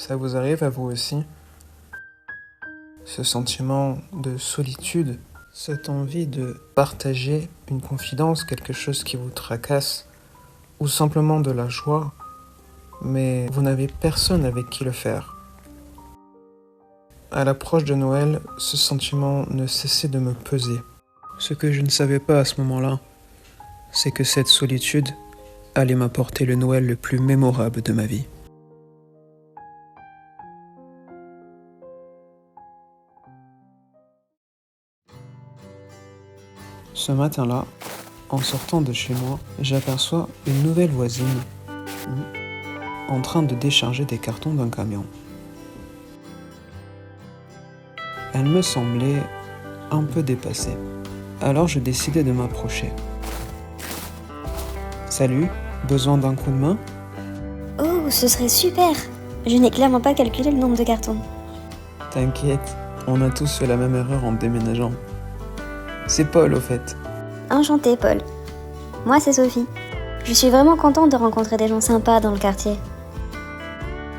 Ça vous arrive à vous aussi? Ce sentiment de solitude, cette envie de partager une confidence, quelque chose qui vous tracasse, ou simplement de la joie, mais vous n'avez personne avec qui le faire. À l'approche de Noël, ce sentiment ne cessait de me peser. Ce que je ne savais pas à ce moment-là, c'est que cette solitude allait m'apporter le Noël le plus mémorable de ma vie. Ce matin-là, en sortant de chez moi, j'aperçois une nouvelle voisine en train de décharger des cartons d'un camion. Elle me semblait un peu dépassée. Alors je décidai de m'approcher. Salut, besoin d'un coup de main? Oh, ce serait super! Je n'ai clairement pas calculé le nombre de cartons. T'inquiète, on a tous fait la même erreur en déménageant. C'est Paul au fait. Enchantée, Paul. Moi, c'est Sophie. Je suis vraiment contente de rencontrer des gens sympas dans le quartier.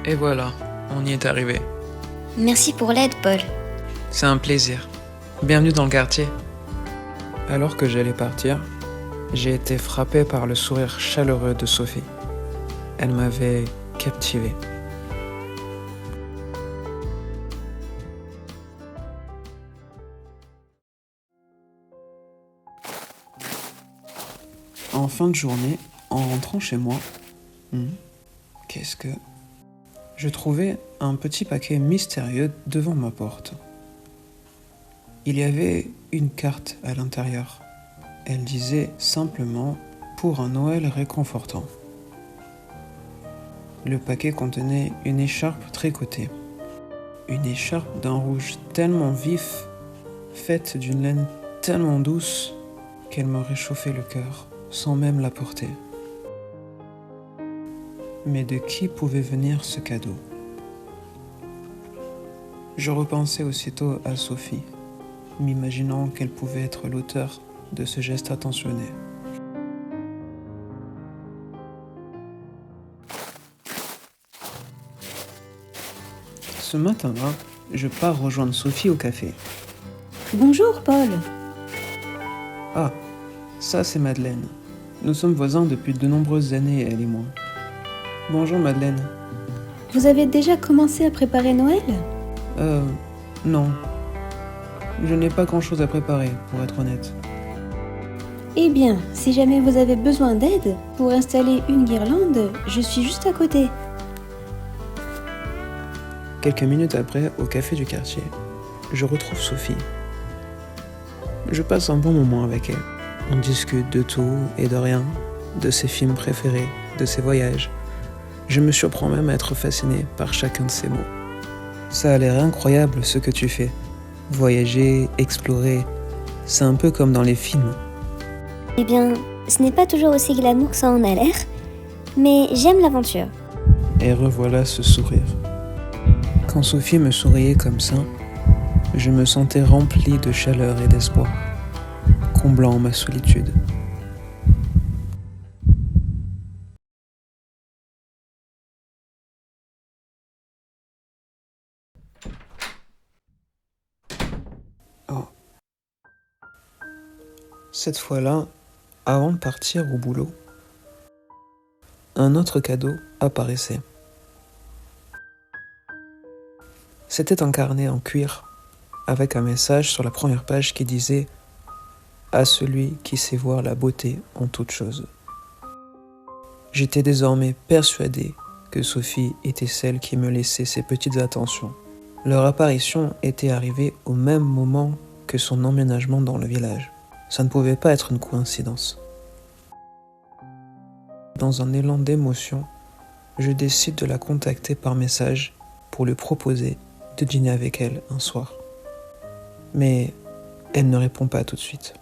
Et voilà, on y est arrivé. Merci pour l'aide, Paul. C'est un plaisir. Bienvenue dans le quartier. Alors que j'allais partir, j'ai été frappé par le sourire chaleureux de Sophie. Elle m'avait captivé. En fin de journée, en rentrant chez moi, qu'est-ce que... Je trouvais un petit paquet mystérieux devant ma porte. Il y avait une carte à l'intérieur. Elle disait simplement « Pour un Noël réconfortant ». Le paquet contenait une écharpe tricotée. Une écharpe d'un rouge tellement vif, faite d'une laine tellement douce qu'elle me réchauffait le cœur, sans même la porter. Mais de qui pouvait venir ce cadeau? Je repensais aussitôt à Sophie, m'imaginant qu'elle pouvait être l'auteur de ce geste attentionné. Ce matin-là, je pars rejoindre Sophie au café. Bonjour, Paul. Ah, ça c'est Madeleine. Nous sommes voisins depuis de nombreuses années, elle et moi. Bonjour Madeleine. Vous avez déjà commencé à préparer Noël? Non. Je n'ai pas grand-chose à préparer, pour être honnête. Eh bien, si jamais vous avez besoin d'aide pour installer une guirlande, je suis juste à côté. Quelques minutes après, au café du quartier, je retrouve Sophie. Je passe un bon moment avec elle. On discute de tout et de rien, de ses films préférés, de ses voyages. Je me surprends même à être fasciné par chacun de ses mots. Ça a l'air incroyable ce que tu fais. Voyager, explorer, c'est un peu comme dans les films. Eh bien, ce n'est pas toujours aussi glamour que ça en a l'air, mais j'aime l'aventure. Et revoilà ce sourire. Quand Sophie me souriait comme ça, je me sentais rempli de chaleur et d'espoir, comblant ma solitude. Oh. Cette fois-là, avant de partir au boulot, un autre cadeau apparaissait. C'était un carnet en cuir, avec un message sur la première page qui disait « À celui qui sait voir la beauté en toute chose ». J'étais désormais persuadé que Sophie était celle qui me laissait ces petites attentions. Leur apparition était arrivée au même moment que son emménagement dans le village. Ça ne pouvait pas être une coïncidence. Dans un élan d'émotion, je décide de la contacter par message pour lui proposer de dîner avec elle un soir. Mais elle ne répond pas tout de suite.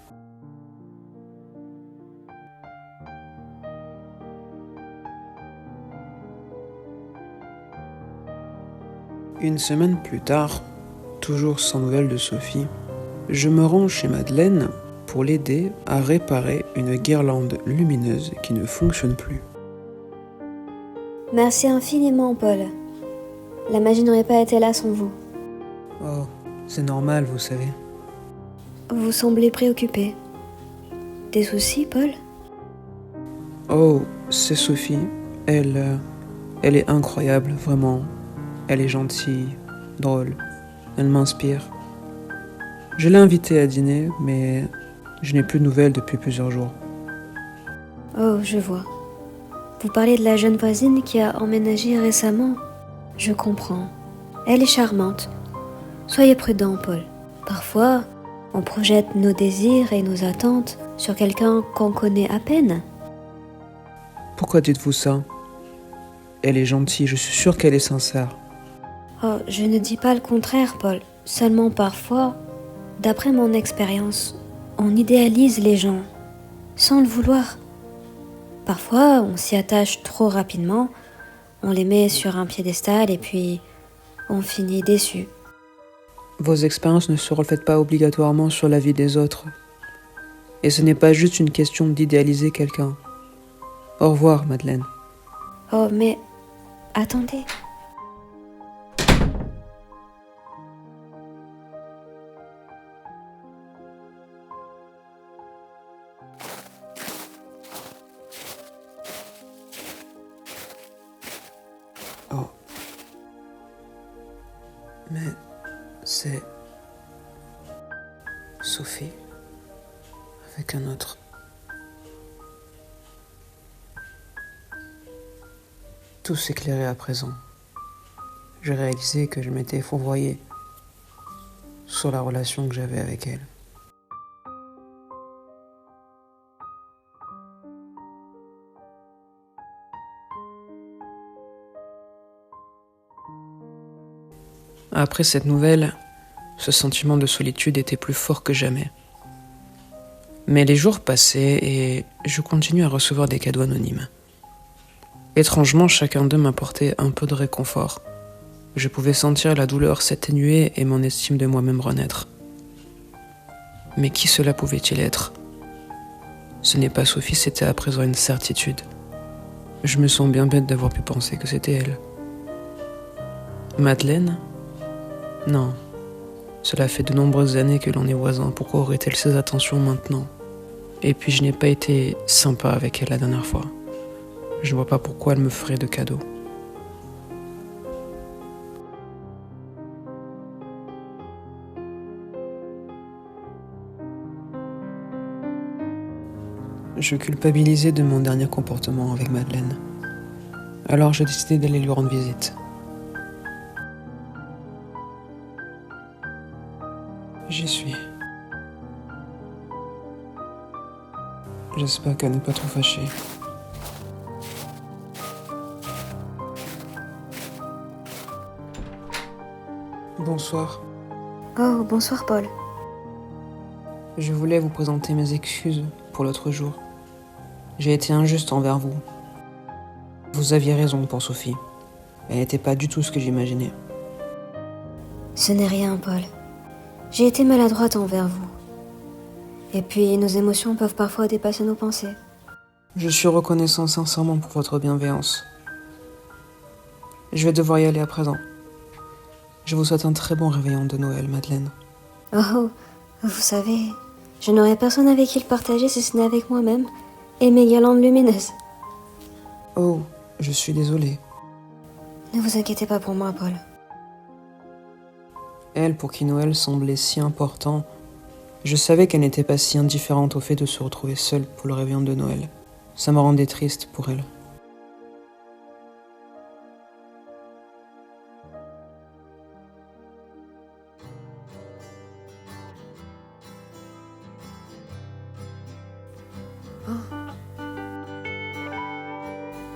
Une semaine plus tard, toujours sans nouvelles de Sophie, je me rends chez Madeleine pour l'aider à réparer une guirlande lumineuse qui ne fonctionne plus. Merci infiniment, Paul. La magie n'aurait pas été là sans vous. Oh, c'est normal, vous savez. Vous semblez préoccupé. Des soucis, Paul? Oh, c'est Sophie. Elle est incroyable, vraiment. Elle est gentille, drôle. Elle m'inspire. Je l'ai invitée à dîner, mais je n'ai plus de nouvelles depuis plusieurs jours. Oh, je vois. Vous parlez de la jeune voisine qui a emménagé récemment. Je comprends. Elle est charmante. Soyez prudent, Paul. Parfois, on projette nos désirs et nos attentes sur quelqu'un qu'on connaît à peine. Pourquoi dites-vous ça? Elle est gentille, je suis sûr qu'elle est sincère. Oh, je ne dis pas le contraire, Paul. Seulement parfois, d'après mon expérience, on idéalise les gens, sans le vouloir. Parfois, on s'y attache trop rapidement, on les met sur un piédestal et puis on finit déçu. Vos expériences ne se reflètent pas obligatoirement sur la vie des autres. Et ce n'est pas juste une question d'idéaliser quelqu'un. Au revoir, Madeleine. Oh, mais attendez. Oh. Mais c'est Sophie avec un autre. Tout s'éclairait à présent. J'ai réalisé que je m'étais fourvoyé sur la relation que j'avais avec elle. Après cette nouvelle, ce sentiment de solitude était plus fort que jamais. Mais les jours passaient et je continuais à recevoir des cadeaux anonymes. Étrangement, chacun d'eux m'apportait un peu de réconfort. Je pouvais sentir la douleur s'atténuer et mon estime de moi-même renaître. Mais qui cela pouvait-il être? Ce n'est pas Sophie, c'était à présent une certitude. Je me sens bien bête d'avoir pu penser que c'était elle. Madeleine? Non. Cela fait de nombreuses années que l'on est voisins. Pourquoi aurait-elle ces attentions maintenant? Et puis je n'ai pas été sympa avec elle la dernière fois. Je ne vois pas pourquoi elle me ferait de cadeaux. Je culpabilisais de mon dernier comportement avec Madeleine. Alors j'ai décidé d'aller lui rendre visite. J'y suis. J'espère qu'elle n'est pas trop fâchée. Bonsoir. Oh, bonsoir, Paul. Je voulais vous présenter mes excuses pour l'autre jour. J'ai été injuste envers vous. Vous aviez raison pour Sophie. Elle n'était pas du tout ce que j'imaginais. Ce n'est rien, Paul. J'ai été maladroite envers vous. Et puis, nos émotions peuvent parfois dépasser nos pensées. Je suis reconnaissant sincèrement pour votre bienveillance. Je vais devoir y aller à présent. Je vous souhaite un très bon réveillon de Noël, Madeleine. Oh, vous savez, je n'aurais personne avec qui le partager si ce n'est avec moi-même et mes guirlandes lumineuses. Oh, je suis désolé. Ne vous inquiétez pas pour moi, Paul. Elle, pour qui Noël semblait si important, je savais qu'elle n'était pas si indifférente au fait de se retrouver seule pour le réveillon de Noël. Ça me rendait triste pour elle.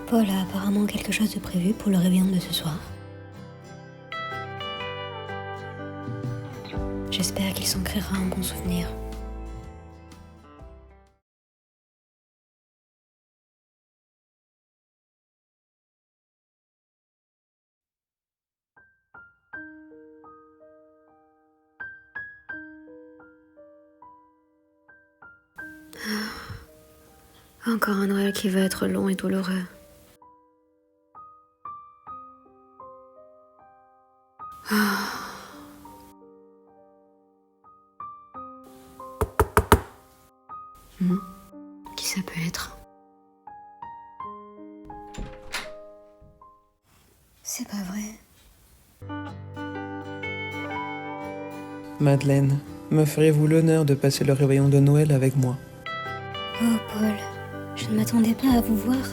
Paul a apparemment quelque chose de prévu pour le réveillon de ce soir. J'espère qu'il s'en créera un bon souvenir. Encore un Noël qui va être long et douloureux. Qui ça peut être? C'est pas vrai. Madeleine, me feriez-vous l'honneur de passer le réveillon de Noël avec moi? Oh Paul, je ne m'attendais pas à vous voir.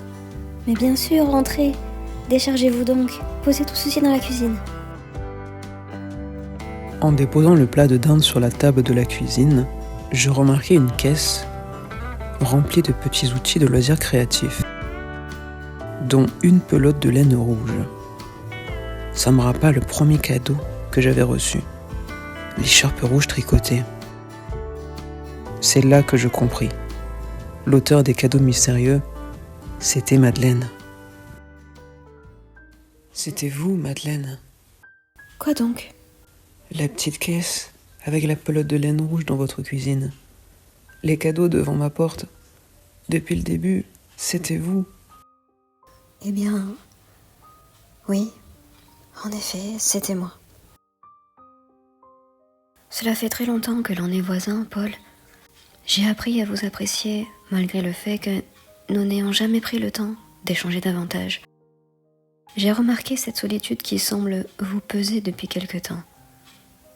Mais bien sûr, entrez. Déchargez-vous donc. Posez tout ceci dans la cuisine. En déposant le plat de dinde sur la table de la cuisine, je remarquai une caisse remplie de petits outils de loisirs créatifs, dont une pelote de laine rouge. Ça me rappela le premier cadeau que j'avais reçu, l'écharpe rouge tricotée. C'est là que je compris. L'auteur des cadeaux mystérieux, c'était Madeleine. C'était vous, Madeleine. Quoi donc? La petite caisse avec la pelote de laine rouge dans votre cuisine. Les cadeaux devant ma porte. Depuis le début, c'était vous. Eh bien, oui, en effet, c'était moi. Cela fait très longtemps que l'on est voisins, Paul. J'ai appris à vous apprécier malgré le fait que nous n'ayons jamais pris le temps d'échanger davantage. J'ai remarqué cette solitude qui semble vous peser depuis quelque temps.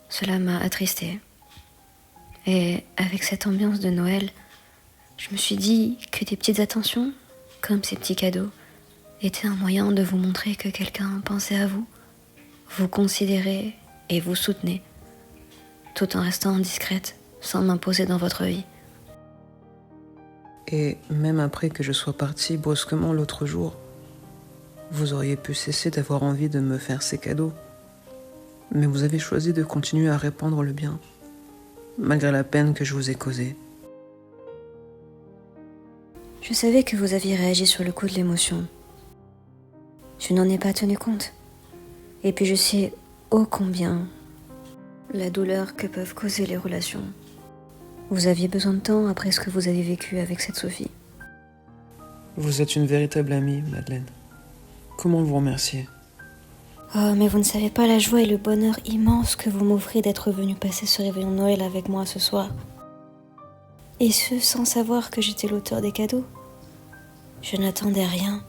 Cela m'a attristée. Et avec cette ambiance de Noël, je me suis dit que des petites attentions, comme ces petits cadeaux, étaient un moyen de vous montrer que quelqu'un pensait à vous, vous considérait et vous soutenait, tout en restant discrète, sans m'imposer dans votre vie. Et même après que je sois partie brusquement l'autre jour, vous auriez pu cesser d'avoir envie de me faire ces cadeaux. Mais vous avez choisi de continuer à répandre le bien, malgré la peine que je vous ai causée. Je savais que vous aviez réagi sur le coup de l'émotion. Je n'en ai pas tenu compte. Et puis je sais ô combien la douleur que peuvent causer les relations. Vous aviez besoin de temps après ce que vous avez vécu avec cette Sophie. Vous êtes une véritable amie, Madeleine. Comment vous remercier? Oh, mais vous ne savez pas la joie et le bonheur immense que vous m'offrez d'être venu passer ce réveillon de Noël avec moi ce soir. Et ce, sans savoir que j'étais l'auteur des cadeaux. Je n'attendais rien,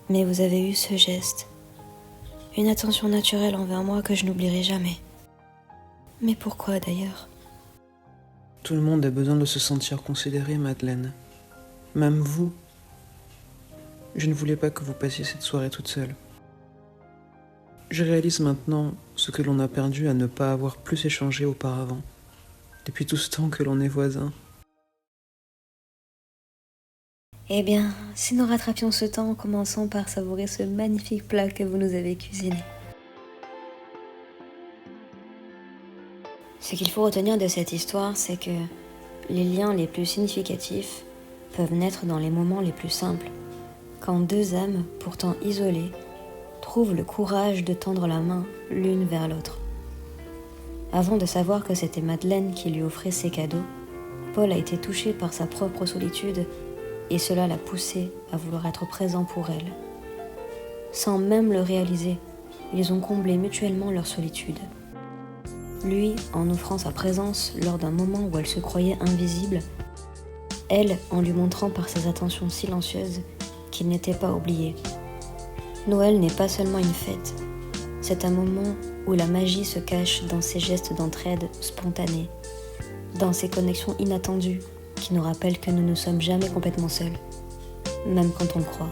mais vous avez eu ce geste. Une attention naturelle envers moi que je n'oublierai jamais. Mais pourquoi d'ailleurs? Tout le monde a besoin de se sentir considéré, Madeleine. Même vous. Je ne voulais pas que vous passiez cette soirée toute seule. Je réalise maintenant ce que l'on a perdu à ne pas avoir plus échangé auparavant, depuis tout ce temps que l'on est voisins. Eh bien, si nous rattrapions ce temps, commençons par savourer ce magnifique plat que vous nous avez cuisiné. Ce qu'il faut retenir de cette histoire, c'est que les liens les plus significatifs peuvent naître dans les moments les plus simples, quand deux âmes, pourtant isolées, trouvent le courage de tendre la main l'une vers l'autre. Avant de savoir que c'était Madeleine qui lui offrait ses cadeaux, Paul a été touché par sa propre solitude et cela l'a poussé à vouloir être présent pour elle. Sans même le réaliser, ils ont comblé mutuellement leur solitude. Lui en offrant sa présence lors d'un moment où elle se croyait invisible, elle en lui montrant par ses attentions silencieuses qu'il n'était pas oublié. Noël n'est pas seulement une fête, c'est un moment où la magie se cache dans ces gestes d'entraide spontanés, dans ces connexions inattendues qui nous rappellent que nous ne sommes jamais complètement seuls, même quand on le croit.